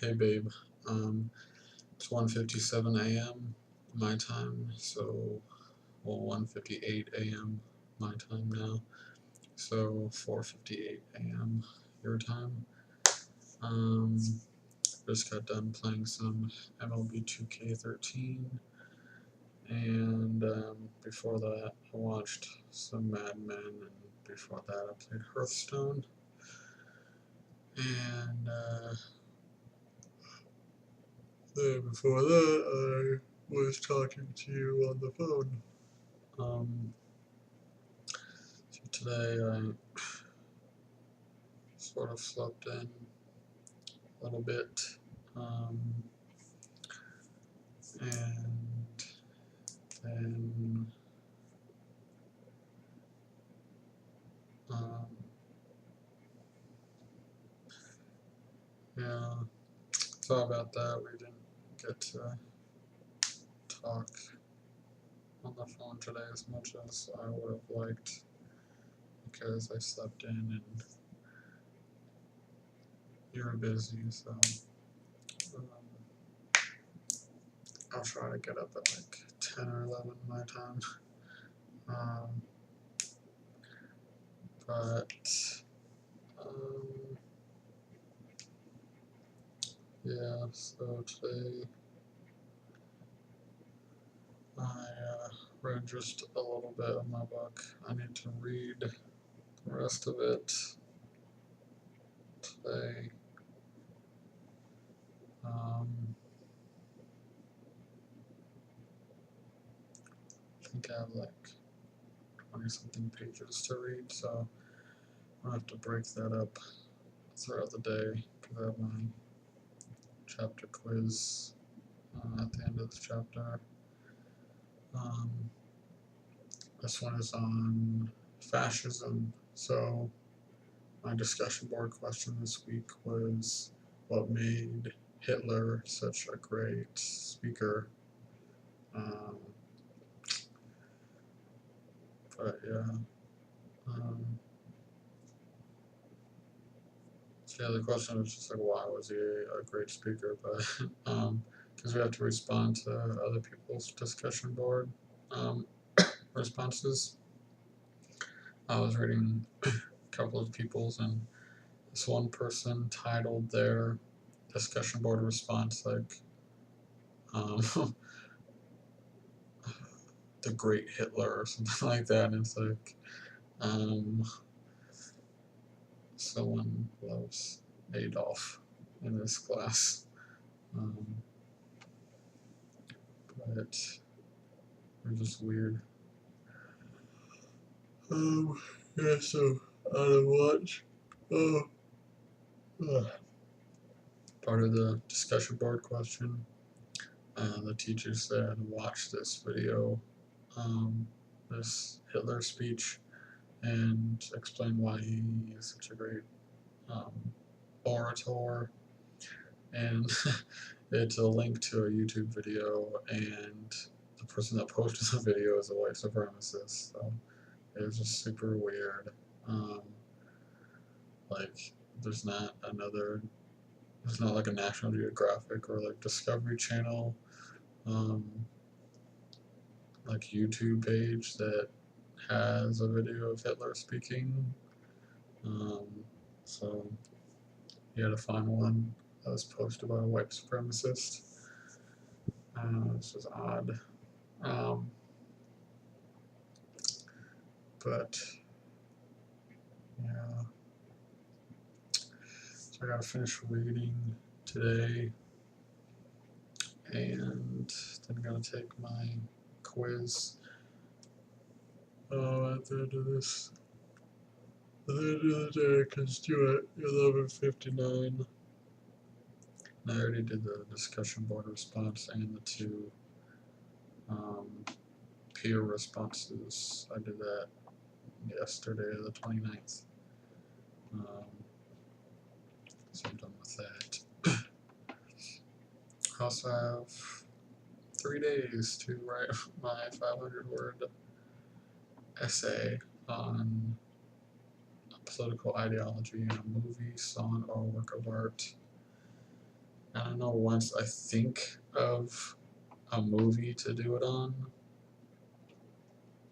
Hey babe, it's 1:57 a.m. my time, so, well, 1:58 a.m. my time now, so 4:58 a.m. your time. Um, just got done playing some MLB 2K13, and before that I watched some Mad Men, and before that I played Hearthstone, and then before that I was talking to you on the phone. So today I sort of slept in a little bit, um, and then um, yeah, sorry about that. We didn't get to talk on the phone today as much as I would have liked because I slept in and you were busy. So um, I'll try to get up at like 10 or 11 my time. Um, but um, yeah, so today I read just a little bit of my book. I need to read the rest of it today. I think I have like 20 something pages to read, so I'll have to break that up throughout the day because I have my chapter quiz at the end of the chapter. Um, this one is on fascism, so my discussion board question this week was what made Hitler such a great speaker. Um, but yeah, so yeah, the question was just like, why was he a great speaker? But because we have to respond to other people's discussion board um, responses. I was reading a couple of people's, and this one person titled their discussion board response like um, "The Great Hitler" or something like that. And it's like, um, someone loves Adolf in this class, um, but they're just weird. Yeah, so out of watch. Oh, part of the discussion board question, the teacher said, watch this video, this Hitler speech, and explain why he is such a great um, orator. And it's a link to a YouTube video, and the person that posted the video is a white supremacist. So it was just super weird. Um, like, there's not another, there's not like a National Geographic or like Discovery Channel, um, like YouTube page that has a video of Hitler speaking. Um, so you had to find one that was posted by a white supremacist. This was odd. Um, but yeah, so I gotta finish reading today, and then I'm gonna take my quiz at the end of this. At the end of the day, I can do it 11:59. I already did the discussion board response and the two um, peer responses. I did that yesterday, the 29th. Um, so I'm done with that. I also have 3 days to write my 500-word essay on a political ideology in a movie, song, or work of art. I don't know, once I think of a movie to do it on,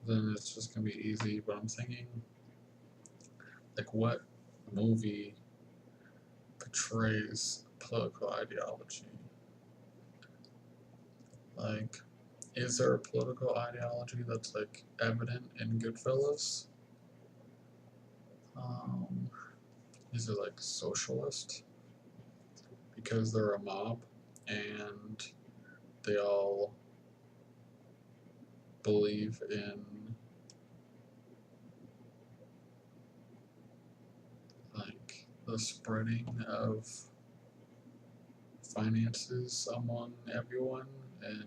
then it's just gonna be easy. But I'm thinking, like, what movie portrays political ideology? Like, is there a political ideology that's like evident in Goodfellas? Um, is it like socialist because they're a mob and they all believe in like the spreading of finances among everyone, and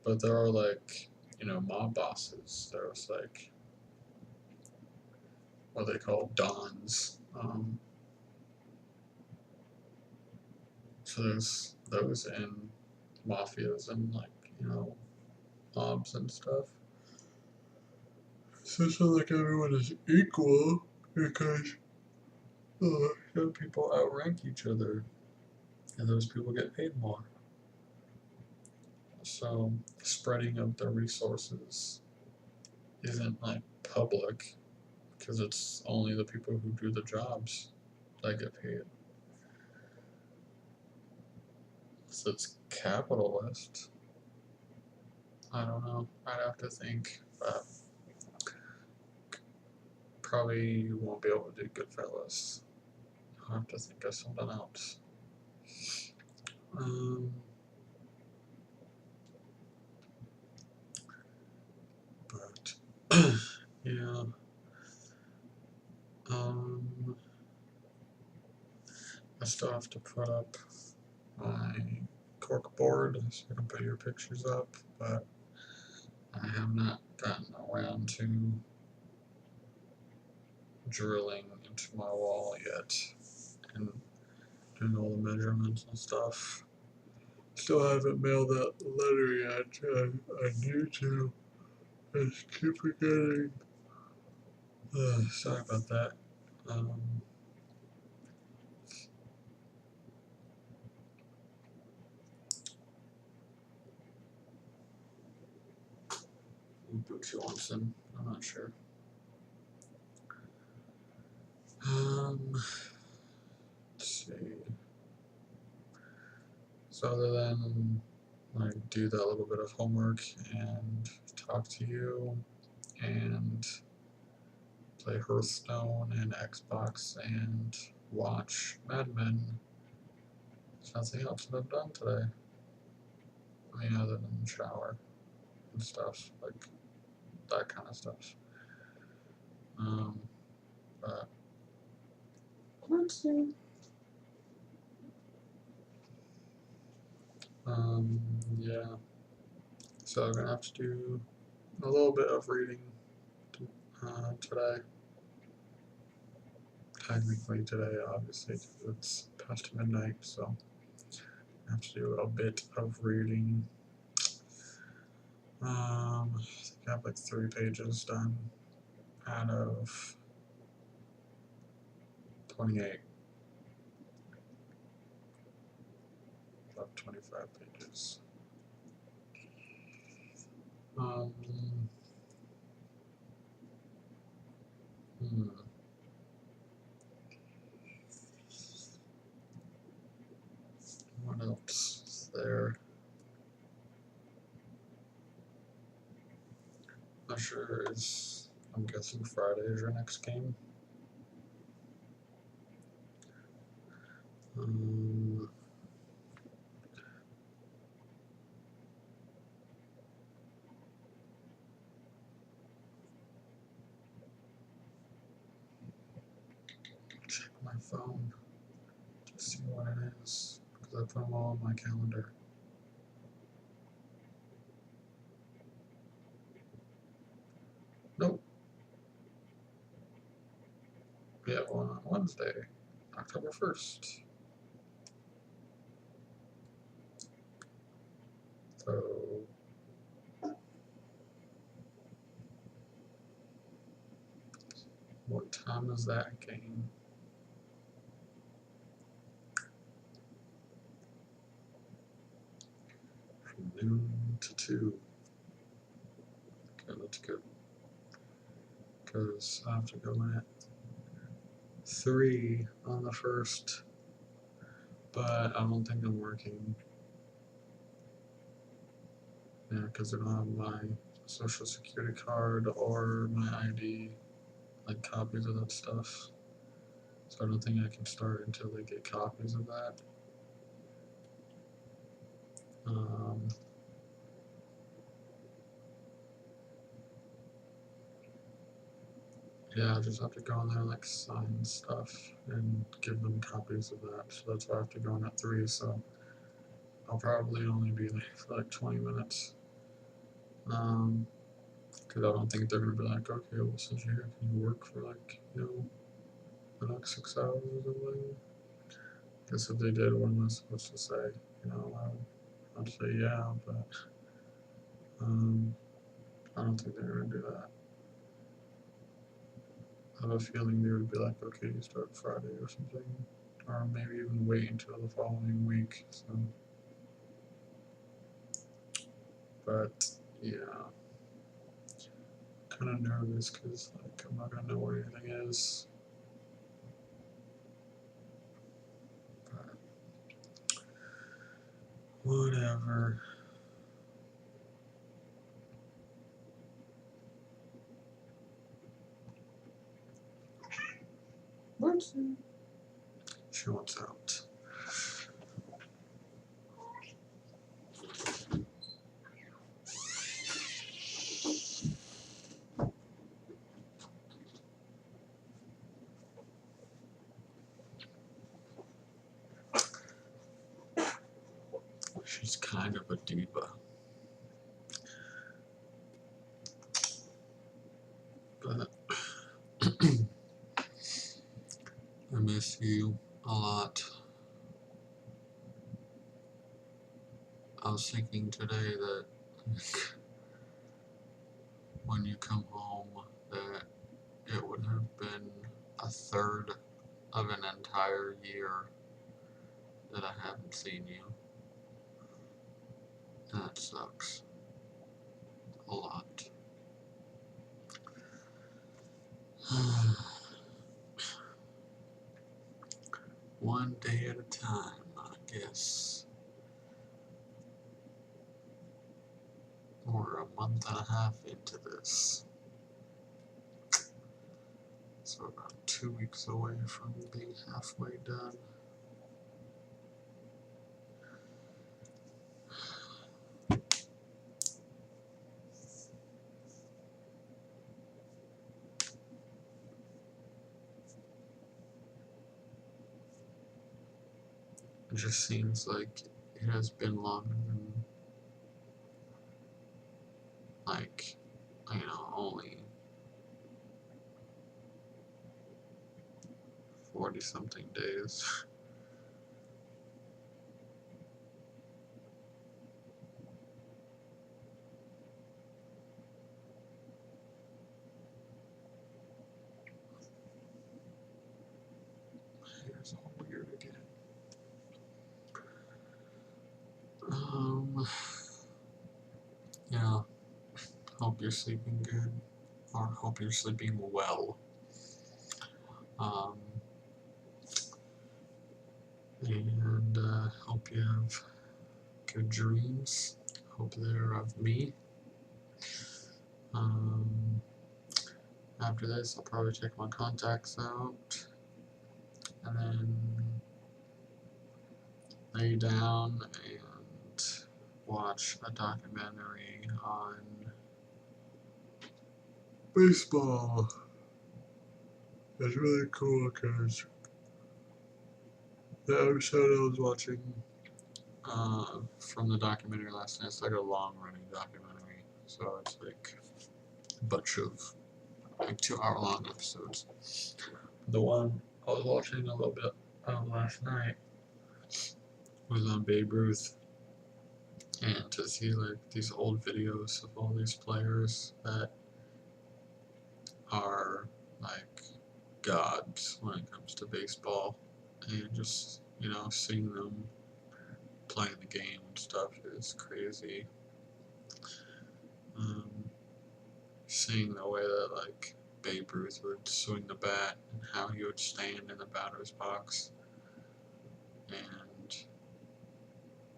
but there are like, mob bosses. There's like what they call dons. So there's those in mafias and like, mobs and stuff. So it's not like everyone is equal because some people outrank each other and those people get paid more. So the spreading of the resources isn't like public because it's only the people who do the jobs that get paid. So it's capitalist. I don't know. I'd have to think, but probably won't be able to do Goodfellas. I'll have to think of something else. Um, but yeah. Um, I still have to put up my cork board so I can put your pictures up, but I have not gotten around to drilling into my wall yet and doing all the measurements and stuff. Still haven't mailed that letter yet. I need to. I just keep forgetting. Sorry about that. Um, Bootsy Watson. I'm not sure. Let's see. So other than like do that little bit of homework and talk to you and play Hearthstone and Xbox and watch Mad Men, there's nothing else that I've done today. I mean, other than shower and stuff, like that kind of stuff. But let's see. Yeah. So I'm gonna have to do a little bit of reading today. Technically today, obviously, 'cause it's past midnight, so I have to do a bit of reading. I think I have like 3 pages done out of 28. About 25 pages. Um, hmm. What else is there? Not sure. I'm guessing Friday is your next game. Check my phone to see what it is because I put them all on my calendar. Nope. We have one on Wednesday, October 1st. So, what time is that game? noon to 2. Okay, that's good. Because I have to go in at 3 on the 1st, but I don't think I'm working. Yeah, because I don't have my social security card or my ID, like copies of that stuff. So I don't think I can start until they get copies of that. Yeah, I just have to go in there and like sign stuff and give them copies of that. So that's why I have to go in at 3. So I'll probably only be there for like 20 minutes. Because I don't think they're gonna be like, okay, well, since you're here, can you work for like, the next 6 hours or something? Guess if they did, what am I supposed to say? I'd say yeah, but I don't think they're gonna do that. I have a feeling they would be like, okay, you start Friday or something, or maybe even wait until the following week. So, but yeah, kind of nervous because like I'm not gonna know where anything is. But whatever. She wants out. She's kind of a diva. But I miss you a lot. I was thinking today that when you come home that it would have been a third of an entire year that I haven't seen you. That sucks. A lot. One day at a time, I guess. We're a month and a half into this. So about 2 weeks away from being halfway done. It just seems like it has been longer than, like, only 40 something days. Hair's all weird again. Yeah, hope you're sleeping good, or hope you're sleeping well. And hope you have good dreams. Hope they're of me. After this, I'll probably check my contacts out, and then lay down and watch a documentary on baseball. It's really cool because the episode I was watching from the documentary last night, it's like a long-running documentary, so it's like a bunch of like 2-hour-long episodes. The one I was watching a little bit last night was on Babe Ruth, and to see like these old videos of all these players that are like gods when it comes to baseball, and just seeing them playing the game and stuff is crazy. Seeing the way that like Babe Ruth would swing the bat and how he would stand in the batter's box, and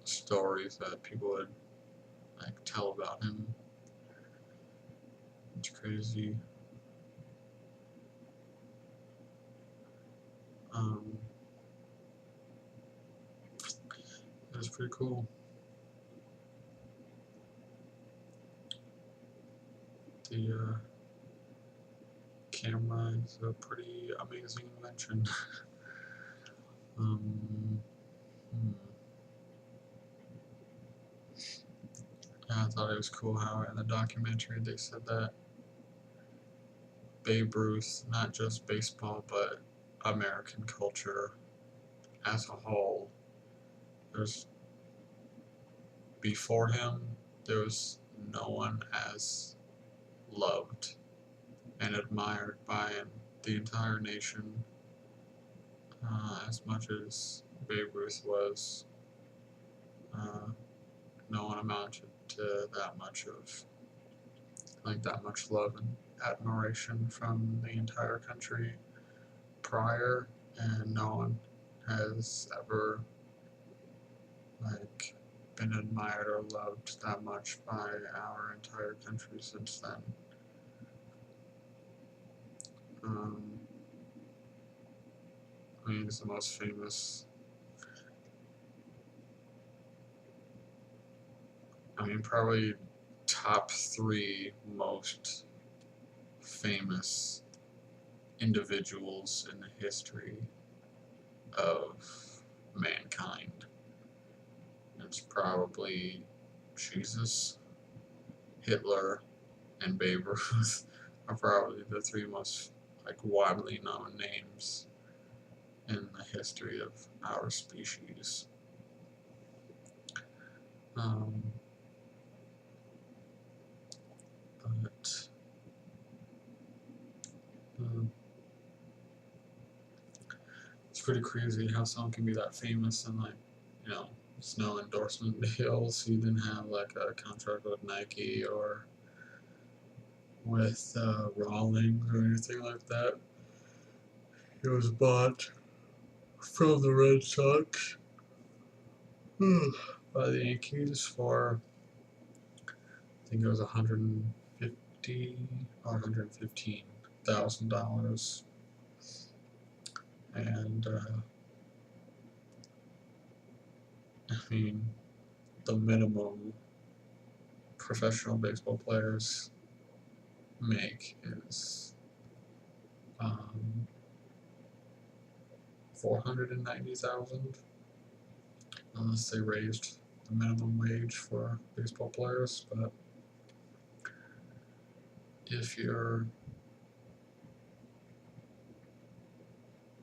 stories that people would like tell about him. It's crazy. It was pretty cool. The camera is a pretty amazing invention. um, yeah, I thought it was cool how in the documentary they said that Babe Ruth, not just baseball, but American culture as a whole, there's before him, there was no one as loved and admired by the entire nation as much as Babe Ruth was. No one amounted to that much love and admiration from the entire country prior, and no one has ever like been admired or loved that much by our entire country since then. I mean, he's the most famous. I mean, probably top 3 most famous individuals in the history of mankind. It's probably Jesus, Hitler, and Babe Ruth are probably the 3 most like widely known names in the history of our species. But it's pretty crazy how someone can be that famous and like, you know, there's no endorsement deals. He didn't have like a contract with Nike or with Rawlings or anything like that. He was bought from the Red Sox by the Yankees for, I think it was $150 or $115,000, and I mean, the minimum professional baseball players make is $490,000, unless they raised the minimum wage for baseball players. But if you're,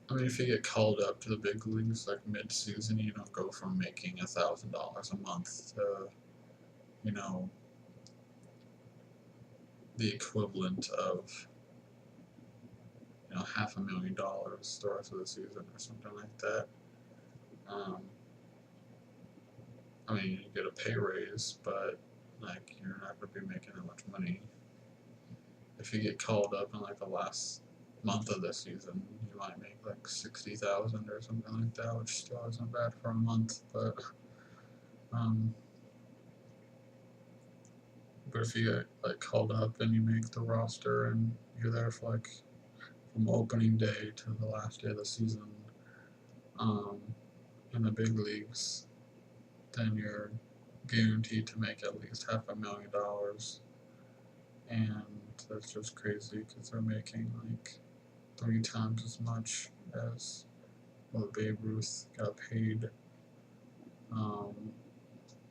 if you get called up to the big leagues like mid-season, you don't go from making $1,000 a month to, you know, the equivalent of, $500,000 the rest of the season or something like that. You get a pay raise, but like you're not going to be making that much money. If you get called up in like the last month of the season, you might make like $60,000 or something like that, which still isn't bad for a month. But if you get like called up and you make the roster and you're there for like from opening day to the last day of the season in the big leagues, then you're guaranteed to make at least $500,000, and that's just crazy because they're making like 3 times as much as what Babe Ruth got paid.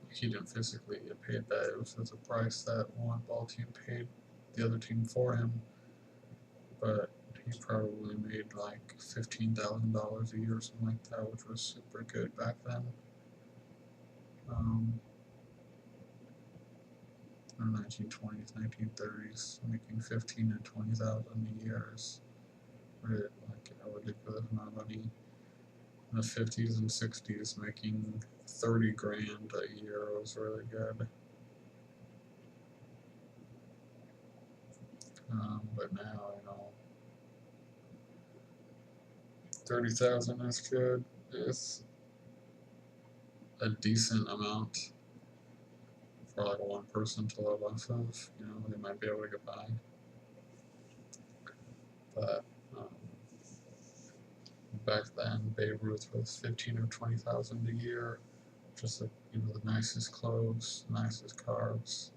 He didn't physically get paid that; it was as a price that one ball team paid the other team for him. But he probably made like $15,000 a year or something like that, which was super good back then. In the 1920s, 1930s, making 15 and 20,000 a year is like a ridiculous amount of money. in the 50s and 60s making 30 grand a year was really good. But now, 30,000 is good. It's a decent amount for like one person to live off of. They might be able to get by. But back then, Babe Ruth was 15 or 20,000 a year. Just like, the nicest clothes, nicest cars.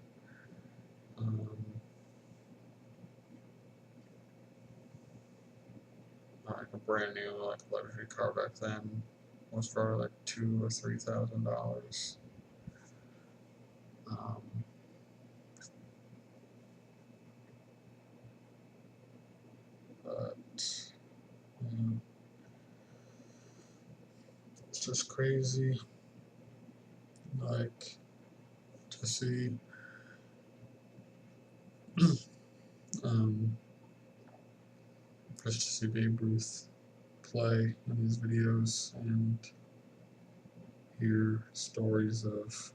Like a brand new luxury car back then was probably like $2,000 or $3,000. But yeah, it's just crazy, like to see just to see Babe Ruth play in these videos and hear stories of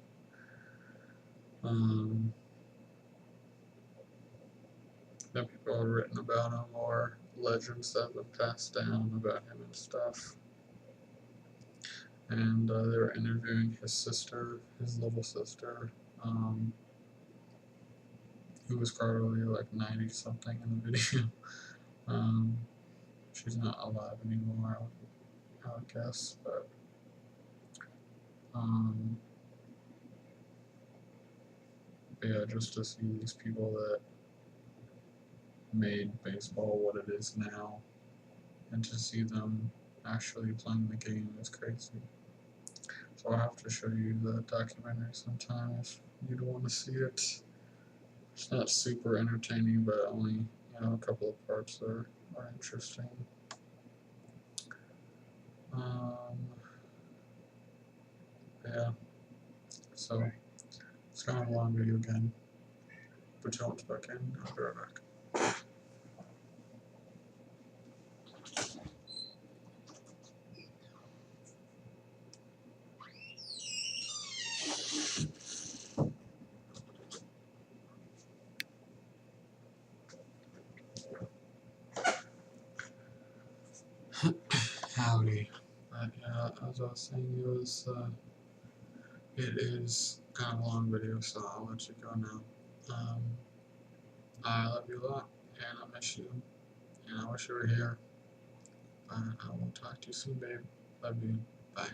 that people have written about him or legends that have been passed down about him and stuff. And they were interviewing his sister, his little sister, who was probably like 90 something in the video. She's not alive anymore, I would guess, but yeah, just to see these people that made baseball what it is now, and to see them actually playing the game is crazy. So I'll have to show you the documentary sometime if you'd want to see it. It's not super entertaining, but only a couple of parts are interesting. Yeah, so it's kind of a long video again. Put your ones back in. I'll be right back. Howdy. But yeah, as I was saying, it is kind of a long video, so I'll let you go now. I love you a lot, and I miss you, and I wish you were here. I will talk to you soon, babe. Love you. Bye.